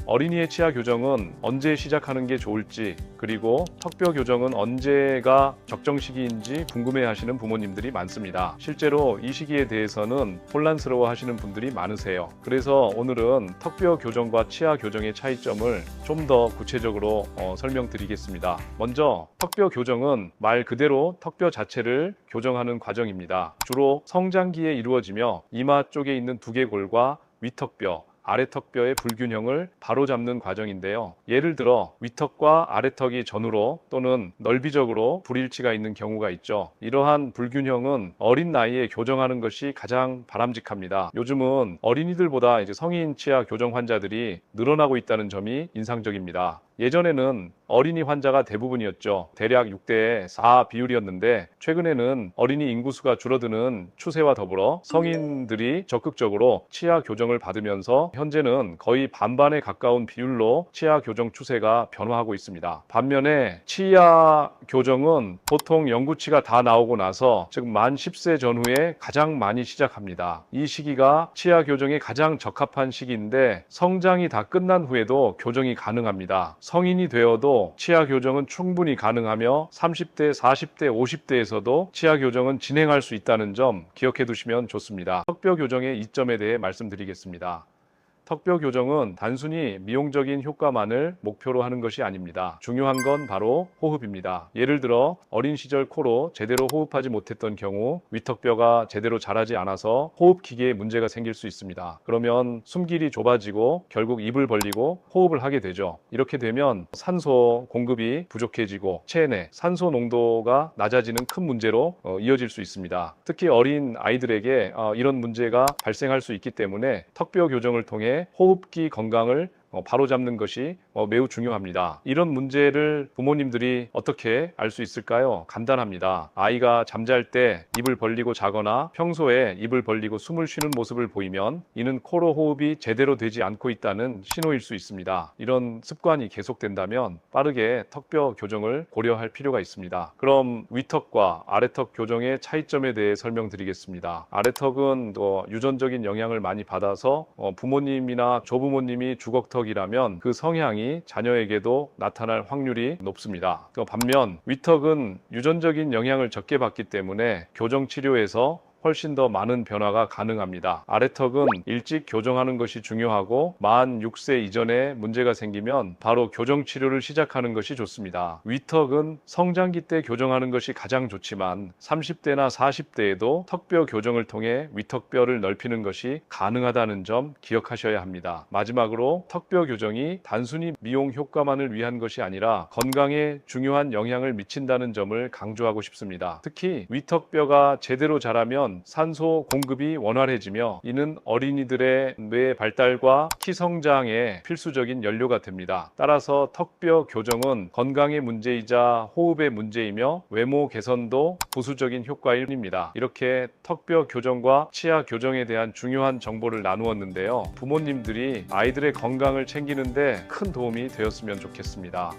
어린이의 치아 교정은 언제 시작하는 게 좋을지, 그리고 턱뼈 교정은 언제가 적정 시기인지 궁금해하시는 부모님들이 많습니다. 실제로 이 시기에 대해서는 혼란스러워 하시는 분들이 많으세요. 그래서 오늘은 턱뼈 교정과 치아 교정의 차이점을 좀 더 구체적으로 설명드리겠습니다. 먼저 턱뼈 교정은 말 그대로 턱뼈 자체를 교정하는 과정입니다. 주로 성장기에 이루어지며 이마 쪽에 있는 두개골과 위턱뼈, 아래턱뼈의 불균형을 바로잡는 과정인데요. 예를 들어 위턱과 아래턱이 전후로 또는 넓이적으로 불일치가 있는 경우가 있죠. 이러한 불균형은 어린 나이에 교정하는 것이 가장 바람직합니다. 요즘은 어린이들보다 성인 치아 교정 환자들이 늘어나고 있다는 점이 인상적입니다. 예전에는 어린이 환자가 대부분이었죠. 대략 6대 4 비율이었는데 최근에는 어린이 인구수가 줄어드는 추세와 더불어 성인들이 적극적으로 치아 교정을 받으면서 현재는 거의 반반에 가까운 비율로 치아 교정 추세가 변화하고 있습니다. 반면에 치아 교정은 보통 영구치가 다 나오고 나서 즉 만 10세 전후에 가장 많이 시작합니다. 이 시기가 치아 교정에 가장 적합한 시기인데 성장이 다 끝난 후에도 교정이 가능합니다. 성인이 되어도 치아 교정은 충분히 가능하며 30대, 40대, 50대에서도 치아 교정은 진행할 수 있다는 점 기억해 두시면 좋습니다. 턱뼈 교정의 이점에 대해 말씀드리겠습니다. 턱뼈 교정은 단순히 미용적인 효과만을 목표로 하는 것이 아닙니다. 중요한 건 바로 호흡입니다. 예를 들어 어린 시절 코로 제대로 호흡하지 못했던 경우 위턱뼈가 제대로 자라지 않아서 호흡기계에 문제가 생길 수 있습니다. 그러면 숨길이 좁아지고 결국 입을 벌리고 호흡을 하게 되죠. 이렇게 되면 산소 공급이 부족해지고 체내 산소 농도가 낮아지는 큰 문제로 이어질 수 있습니다. 특히 어린 아이들에게 이런 문제가 발생할 수 있기 때문에 턱뼈 교정을 통해 호흡기 건강을 바로잡는 것이 매우 중요합니다. 이런 문제를 부모님들이 어떻게 알 수 있을까요? 간단합니다. 아이가 잠잘 때 입을 벌리고 자거나 평소에 입을 벌리고 숨을 쉬는 모습을 보이면 이는 코로 호흡이 제대로 되지 않고 있다는 신호일 수 있습니다. 이런 습관이 계속된다면 빠르게 턱뼈 교정을 고려할 필요가 있습니다. 그럼 위턱과 아래턱 교정의 차이점에 대해 설명드리겠습니다. 아래턱은 유전적인 영향을 많이 받아서 부모님이나 조부모님이 주걱턱이라면 그 성향이 자녀에게도 나타날 확률이 높습니다. 반면 위턱은 유전적인 영향을 적게 받기 때문에 교정 치료에서 훨씬 더 많은 변화가 가능합니다. 아래턱은 일찍 교정하는 것이 중요하고 만 6세 이전에 문제가 생기면 바로 교정 치료를 시작하는 것이 좋습니다. 위턱은 성장기 때 교정하는 것이 가장 좋지만 30대나 40대에도 턱뼈 교정을 통해 위턱뼈를 넓히는 것이 가능하다는 점 기억하셔야 합니다. 마지막으로 턱뼈 교정이 단순히 미용 효과만을 위한 것이 아니라 건강에 중요한 영향을 미친다는 점을 강조하고 싶습니다. 특히 위턱뼈가 제대로 자라면 산소 공급이 원활해지며 이는 어린이들의 뇌 발달과 키 성장에 필수적인 연료가 됩니다. 따라서 턱뼈 교정은 건강의 문제이자 호흡의 문제이며 외모 개선도 부수적인 효과일 뿐입니다. 이렇게 턱뼈 교정과 치아 교정에 대한 중요한 정보를 나누었는데요. 부모님들이 아이들의 건강을 챙기는데 큰 도움이 되었으면 좋겠습니다.